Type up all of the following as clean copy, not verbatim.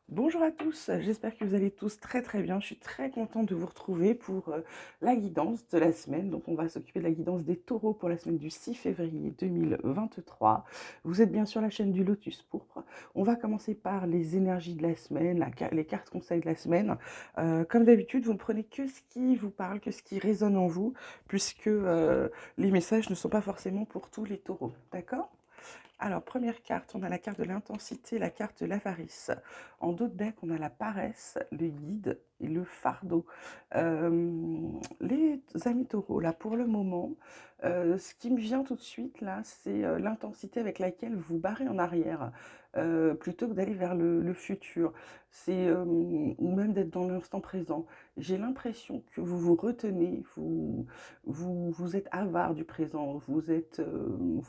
Bonjour à tous, j'espère que vous allez tous très très bien. Je suis très contente de vous retrouver pour la guidance de la semaine. Donc on va s'occuper de la guidance des taureaux pour la semaine du 6 février 2023. Vous êtes bien sur la chaîne du Lotus Pourpre. On va commencer par les énergies de la semaine, les cartes conseils de la semaine. Comme d'habitude, vous ne prenez que ce qui vous parle, que ce qui résonne en vous, puisque les messages ne sont pas forcément pour tous les taureaux. D'accord? Alors, première carte, on a la carte de l'intensité, la carte de l'avarice. En dos de deck, on a la paresse, le guide et le fardeau. Les amis taureaux, là, pour le moment, ce qui me vient tout de suite, là, c'est l'intensité avec laquelle vous vous barrez en arrière, plutôt que d'aller vers le futur. Ou même d'être dans l'instant présent. J'ai l'impression que vous vous retenez, vous êtes avare du présent, vous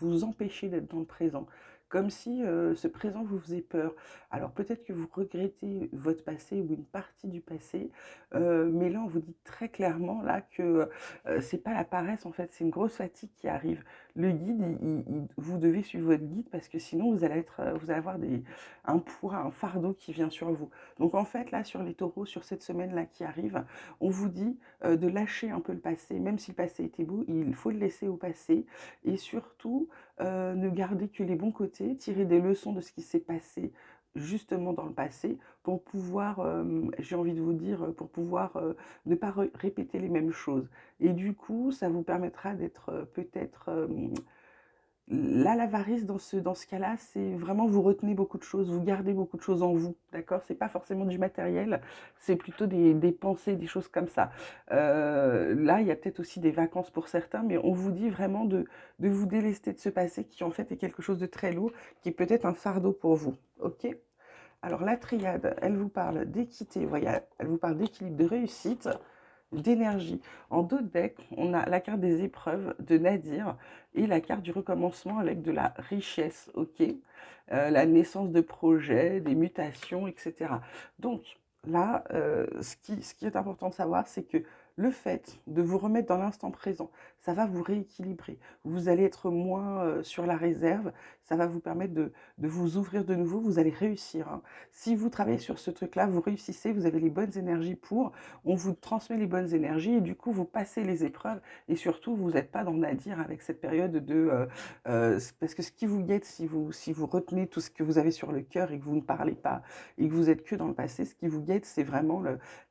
vous empêchez d'être dans le présent, comme si ce présent vous faisait peur. Alors peut-être que vous regrettez votre passé ou une partie du passé, mais là on vous dit très clairement là que c'est pas la paresse en fait, c'est une grosse fatigue qui arrive. Le guide, vous devez suivre votre guide parce que sinon vous allez avoir un poids, un fardeau qui vient sur vous. Donc en fait là sur les taureaux, sur cette semaine là qui arrive, on vous dit de lâcher un peu le passé, même si le passé était beau, il faut le laisser au passé et surtout ne garder que les bons côtés, tirer des leçons de ce qui s'est passé justement dans le passé pour pouvoir, j'ai envie de vous dire, pour pouvoir ne pas répéter les mêmes choses. Et du coup, ça vous permettra d'être peut-être là, l'avarice dans ce cas-là, c'est vraiment vous retenez beaucoup de choses, vous gardez beaucoup de choses en vous, d'accord? C'est pas forcément du matériel, c'est plutôt des pensées, des choses comme ça. Là, il y a peut-être aussi des vacances pour certains, mais on vous dit vraiment de vous délester de ce passé qui en fait est quelque chose de très lourd, qui est peut-être un fardeau pour vous, ok? Alors la triade, elle vous parle d'équité, voyez, elle vous parle d'équilibre, de réussite, d'énergie. En dos de deck, on a la carte des épreuves de Nadir et la carte du recommencement avec de la richesse, ok? La naissance de projets, des mutations, etc. Donc là, ce qui est important de savoir, c'est que le fait de vous remettre dans l'instant présent, ça va vous rééquilibrer. Vous allez être moins sur la réserve, ça va vous permettre de vous ouvrir de nouveau, vous allez réussir, hein. Si vous travaillez sur ce truc-là, vous réussissez, vous avez les bonnes énergies pour, on vous transmet les bonnes énergies et du coup, vous passez les épreuves et surtout, vous n'êtes pas dans le nadir avec cette période parce que ce qui vous guette, si vous retenez tout ce que vous avez sur le cœur et que vous ne parlez pas et que vous êtes que dans le passé, ce qui vous guette, c'est vraiment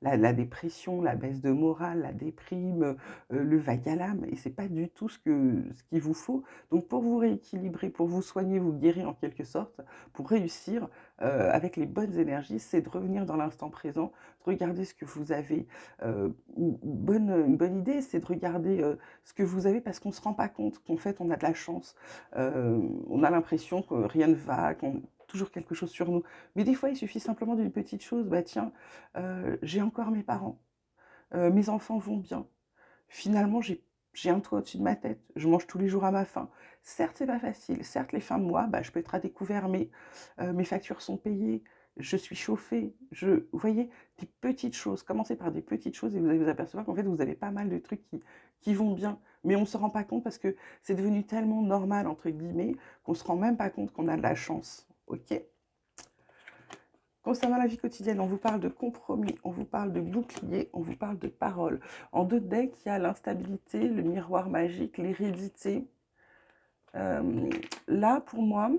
la dépression, la baisse de morale, la déprime, le vague à l'âme et c'est pas du tout ce qu'il vous faut. Donc, pour vous rééquilibrer, pour vous soigner, vous guérir en quelque sorte, pour réussir avec les bonnes énergies, c'est de revenir dans l'instant présent, de regarder ce que vous avez. Une bonne idée, c'est de regarder ce que vous avez parce qu'on ne se rend pas compte qu'en fait on a de la chance. On a l'impression que rien ne va, qu'on a toujours quelque chose sur nous. Mais des fois, il suffit simplement d'une petite chose. Bah tiens, j'ai encore mes parents, mes enfants vont bien. Finalement, j'ai un toit au-dessus de ma tête, je mange tous les jours à ma faim. Certes, c'est pas facile. Certes, les fins de mois, bah, je peux être à découvert, mais mes factures sont payées, je suis chauffée. Vous voyez, des petites choses. Commencez par des petites choses et vous allez vous apercevoir qu'en fait, vous avez pas mal de trucs qui vont bien. Mais on ne se rend pas compte parce que c'est devenu tellement normal, entre guillemets, qu'on ne se rend même pas compte qu'on a de la chance. Ok? Concernant la vie quotidienne, on vous parle de compromis, on vous parle de bouclier, on vous parle de parole. En deux decks, il y a l'instabilité, le miroir magique, l'hérédité. Euh, Là, pour moi,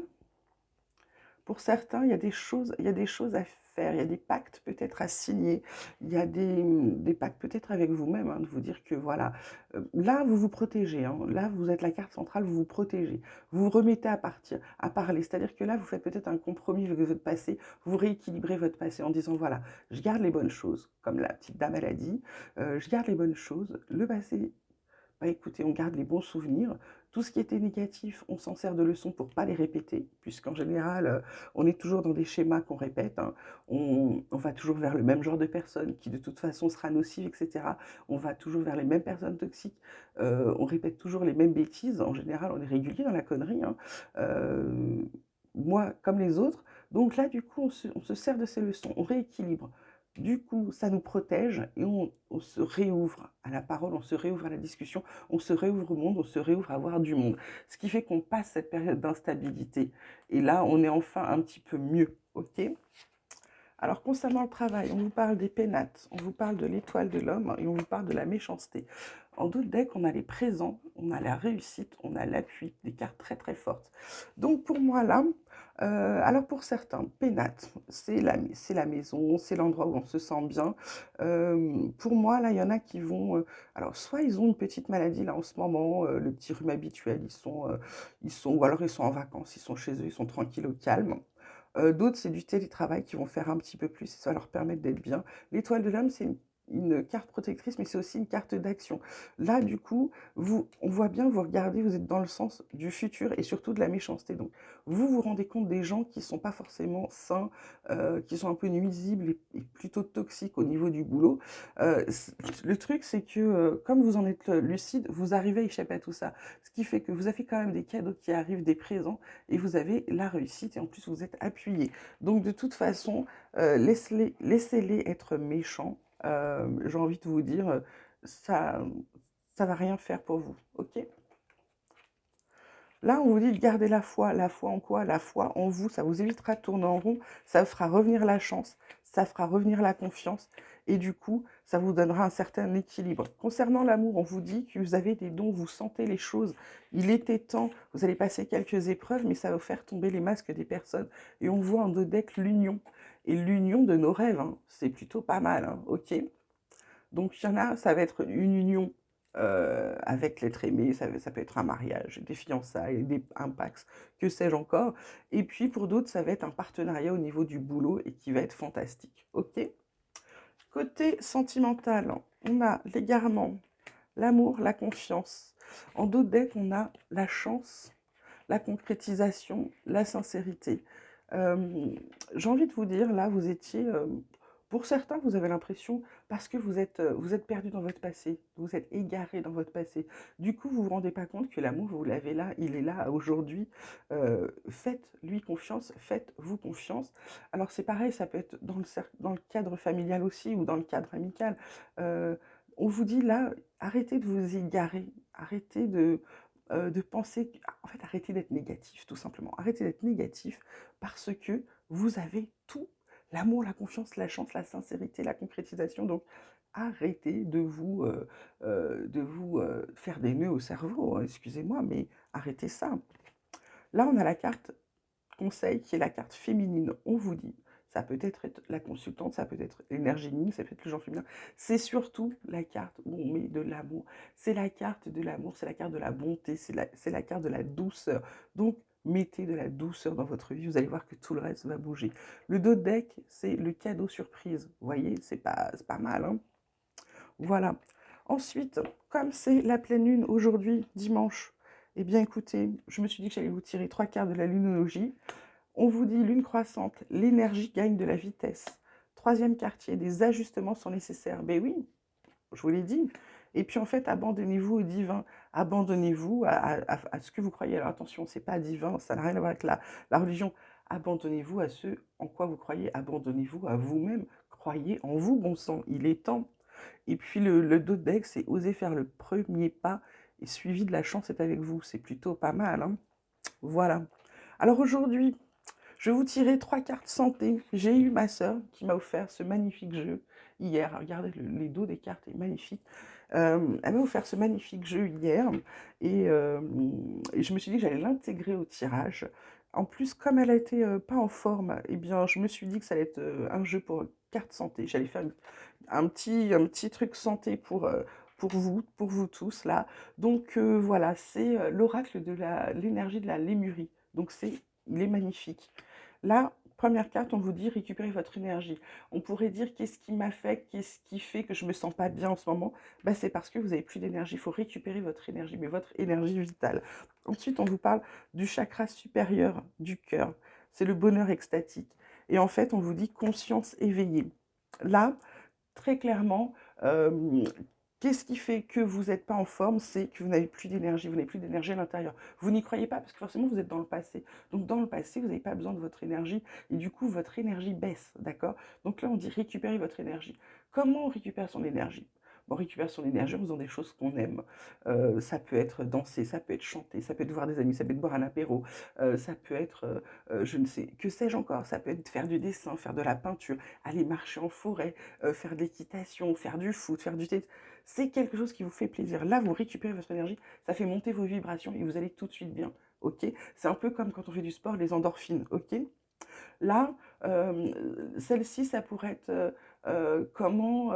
pour certains, il y a des choses à faire, il y a des pactes peut-être à signer, il y a des pactes peut-être avec vous-même, hein, de vous dire que voilà, là vous vous protégez, hein, là vous êtes la carte centrale, vous vous protégez, vous vous remettez à parler, c'est-à-dire que là vous faites peut-être un compromis avec votre passé, vous rééquilibrez votre passé en disant voilà, je garde les bonnes choses, comme la petite dame elle a dit, je garde les bonnes choses, le passé bah, écoutez, on garde les bons souvenirs. Tout ce qui était négatif, on s'en sert de leçon pour ne pas les répéter, puisqu'en général, on est toujours dans des schémas qu'on répète, hein. On va toujours vers le même genre de personne qui de toute façon sera nocive, etc. On va toujours vers les mêmes personnes toxiques. On répète toujours les mêmes bêtises. En général, on est régulier dans la connerie, hein. Euh, Moi, comme les autres. Donc là, du coup, on se sert de ces leçons, on rééquilibre. Du coup, ça nous protège et on se réouvre à la parole, on se réouvre à la discussion, on se réouvre au monde, on se réouvre à voir du monde. Ce qui fait qu'on passe cette période d'instabilité. Et là, on est enfin un petit peu mieux, ok? Alors, concernant le travail, on vous parle des pénates, on vous parle de l'étoile de l'homme et on vous parle de la méchanceté. En d'autres decks, on a les présents, on a la réussite, on a l'appui, des cartes très très fortes. Donc pour moi là, alors pour certains, pénate, c'est la maison, c'est l'endroit où on se sent bien. Pour moi là, il y en a qui vont, alors soit ils ont une petite maladie là en ce moment, le petit rhume habituel, ou alors ils sont en vacances, ils sont chez eux, ils sont tranquilles au calme. D'autres, c'est du télétravail qui vont faire un petit peu plus et ça va leur permettre d'être bien. L'étoile de l'homme, c'est une carte protectrice, mais c'est aussi une carte d'action. Là, du coup, on voit bien, vous regardez, vous êtes dans le sens du futur et surtout de la méchanceté. Donc, vous vous rendez compte des gens qui ne sont pas forcément sains, qui sont un peu nuisibles et plutôt toxiques au niveau du boulot. Le truc, c'est que comme vous en êtes lucide, vous arrivez à échapper à tout ça. Ce qui fait que vous avez quand même des cadeaux qui arrivent, des présents, et vous avez la réussite et en plus vous êtes appuyé. Donc de toute façon, laissez-les être méchants. J'ai envie de vous dire, ça ça va rien faire pour vous, ok? Là, on vous dit de garder la foi. La foi en quoi? La foi en vous. Ça vous évitera de tourner en rond. Ça fera revenir la chance. Ça fera revenir la confiance. Et du coup, ça vous donnera un certain équilibre. Concernant l'amour, on vous dit que vous avez des dons, vous sentez les choses. Il était temps. Vous allez passer quelques épreuves, mais ça va vous faire tomber les masques des personnes. Et on voit en deux decks l'union. Et l'union de nos rêves, hein. C'est plutôt pas mal, hein, ok? Donc il y en a, ça va être une union avec l'être aimé, ça peut être un mariage, des fiançailles, un Pacs, que sais-je encore. Et puis pour d'autres, ça va être un partenariat au niveau du boulot et qui va être fantastique. Ok? Côté sentimental, on a l'égarement, l'amour, la confiance. En d'autres decks, on a la chance, la concrétisation, la sincérité. J'ai envie de vous dire, là, vous étiez, pour certains, vous avez l'impression, parce que vous êtes perdu dans votre passé, vous êtes égaré dans votre passé. Du coup, vous vous rendez pas compte que l'amour, vous l'avez là, il est là aujourd'hui. Faites-lui confiance, faites-vous confiance. Alors c'est pareil, ça peut être dans le cadre familial aussi ou dans le cadre amical. Euh, on vous dit là, arrêtez de vous égarer, arrêtez de penser, en fait, arrêtez d'être négatif, tout simplement. Arrêtez d'être négatif parce que vous avez tout, l'amour, la confiance, la chance, la sincérité, la concrétisation. Donc, arrêtez de vous faire des nœuds au cerveau, hein, excusez-moi, mais arrêtez ça. Là, on a la carte conseil qui est la carte féminine. On vous dit, ça peut être la consultante, ça peut être l'énergie ligne, ça peut être le genre féminin. C'est surtout la carte où on met de l'amour. C'est la carte de l'amour, c'est la carte de la bonté, c'est la carte de la douceur. Donc, mettez de la douceur dans votre vie, vous allez voir que tout le reste va bouger. Le dos de deck, c'est le cadeau surprise. Vous voyez, c'est pas mal, hein. Voilà. Ensuite, comme c'est la pleine lune aujourd'hui, dimanche, eh bien écoutez, je me suis dit que j'allais vous tirer 3 cartes de la lunologie. On vous dit lune croissante, l'énergie gagne de la vitesse. Troisième quartier, des ajustements sont nécessaires. Ben oui, je vous l'ai dit. Et puis en fait, abandonnez-vous au divin, abandonnez-vous à ce que vous croyez. Alors attention, c'est pas divin, ça n'a rien à voir avec la religion. Abandonnez-vous à ce en quoi vous croyez, abandonnez-vous à vous-même, croyez en vous, bon sang, il est temps. Et puis le dos de deck, c'est oser faire le premier pas et suivi de la chance est avec vous. C'est plutôt pas mal, hein. Voilà. Alors aujourd'hui, je vais vous tirer 3 cartes santé. J'ai eu ma sœur qui m'a offert ce magnifique jeu hier. Regardez, les dos des cartes est magnifique. Elle m'a offert ce magnifique jeu hier et je me suis dit que j'allais l'intégrer au tirage. En plus, comme elle a été pas en forme, eh bien, je me suis dit que ça allait être un jeu pour cartes santé. J'allais faire un petit truc santé pour vous tous là. Donc voilà, c'est l'oracle de l'énergie de la lémurie. Donc il est magnifique. Là, première carte, on vous dit récupérez votre énergie. On pourrait dire qu'est-ce qui m'a fait, qu'est-ce qui fait que je me sens pas bien en ce moment? Bah, c'est parce que vous avez plus d'énergie. Il faut récupérer votre énergie, mais votre énergie vitale. Ensuite, on vous parle du chakra supérieur du cœur. C'est le bonheur extatique. Et en fait, on vous dit conscience éveillée. Là, très clairement, qu'est-ce qui fait que vous n'êtes pas en forme? C'est que vous n'avez plus d'énergie, vous n'avez plus d'énergie à l'intérieur. Vous n'y croyez pas parce que forcément vous êtes dans le passé. Donc dans le passé, vous n'avez pas besoin de votre énergie et du coup votre énergie baisse, d'accord? Donc là on dit récupérer votre énergie. Comment on récupère son énergie? on récupère son énergie en faisant des choses qu'on aime. Ça peut être danser, ça peut être chanter, ça peut être voir des amis, ça peut être boire un apéro, ça peut être, je ne sais que sais-je encore? Ça peut être faire du dessin, faire de la peinture, aller marcher en forêt, faire de l'équitation, faire du foot, faire du c'est quelque chose qui vous fait plaisir. Là, vous récupérez votre énergie, ça fait monter vos vibrations et vous allez tout de suite bien, OK? C'est un peu comme quand on fait du sport, les endorphines, OK? Là, celle-ci, ça pourrait être, comment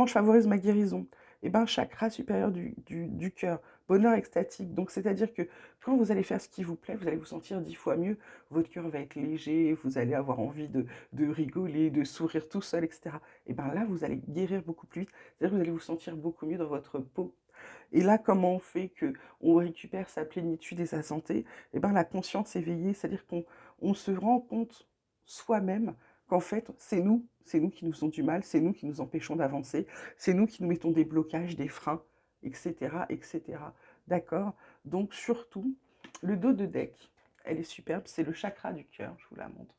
je favorise ma guérison? Eh ben, chakra supérieur du cœur, bonheur extatique. Donc, c'est-à-dire que quand vous allez faire ce qui vous plaît, vous allez vous sentir 10 fois mieux. Votre cœur va être léger, vous allez avoir envie de rigoler, de sourire tout seul, etc. Et ben là, vous allez guérir beaucoup plus vite. C'est-à-dire que vous allez vous sentir beaucoup mieux dans votre peau. Et là, comment on fait que on récupère sa plénitude et sa santé? Eh ben, la conscience éveillée, c'est-à-dire qu'on se rend compte soi-même qu'en fait, c'est nous qui nous faisons du mal, c'est nous qui nous empêchons d'avancer, c'est nous qui nous mettons des blocages, des freins, etc., etc. D'accord? Donc surtout, le dos de deck, elle est superbe, c'est le chakra du cœur, je vous la montre.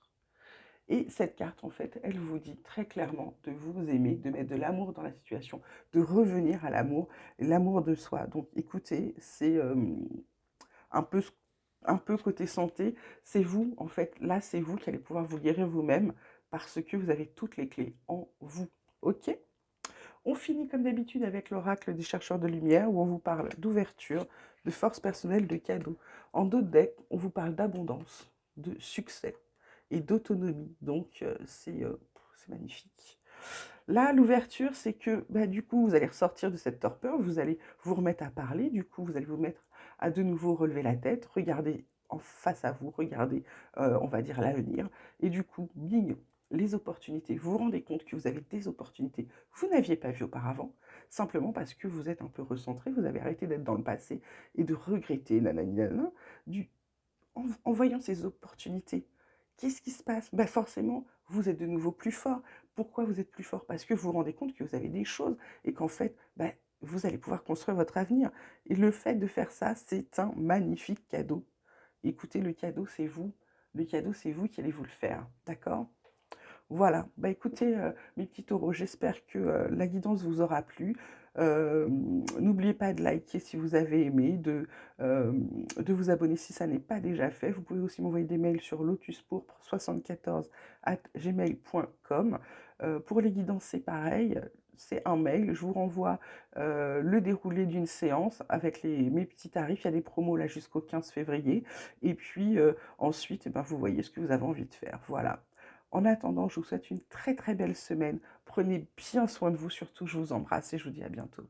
Et cette carte, en fait, elle vous dit très clairement de vous aimer, de mettre de l'amour dans la situation, de revenir à l'amour, l'amour de soi. Donc écoutez, c'est un peu, un peu côté santé, c'est vous, en fait, là, c'est vous qui allez pouvoir vous guérir vous-même parce que vous avez toutes les clés en vous. OK? On finit comme d'habitude avec l'oracle des chercheurs de lumière où on vous parle d'ouverture, de force personnelle, de cadeaux. En d'autres decks, on vous parle d'abondance, de succès et d'autonomie. Donc c'est magnifique. Là, l'ouverture, c'est que bah, du coup, vous allez ressortir de cette torpeur, vous allez vous remettre à parler, du coup, vous allez vous mettre à de nouveau relever la tête, regarder en face à vous, regarder, on va dire, l'avenir. Et du coup, bing, les opportunités. Vous vous rendez compte que vous avez des opportunités que vous n'aviez pas vues auparavant, simplement parce que vous êtes un peu recentré, vous avez arrêté d'être dans le passé et de regretter, nanani, nanana, du, en voyant ces opportunités. Qu'est-ce qui se passe? Bah forcément, vous êtes de nouveau plus fort. Pourquoi vous êtes plus fort? Parce que vous vous rendez compte que vous avez des choses et qu'en fait, bah, vous allez pouvoir construire votre avenir. Et le fait de faire ça, c'est un magnifique cadeau. Écoutez, le cadeau, c'est vous. Le cadeau, c'est vous qui allez vous le faire. D'accord? Voilà, bah écoutez, mes petits taureaux, j'espère que la guidance vous aura plu. N'oubliez pas de liker si vous avez aimé, de vous abonner si ça n'est pas déjà fait. Vous pouvez aussi m'envoyer des mails sur lotuspourpre74@gmail.com. Pour les guidances, c'est pareil, c'est un mail. Je vous renvoie le déroulé d'une séance avec mes petits tarifs. Il y a des promos là jusqu'au 15 février. Et puis ensuite, eh ben, vous voyez ce que vous avez envie de faire. Voilà. En attendant, je vous souhaite une très très belle semaine. Prenez bien soin de vous, surtout je vous embrasse et je vous dis à bientôt.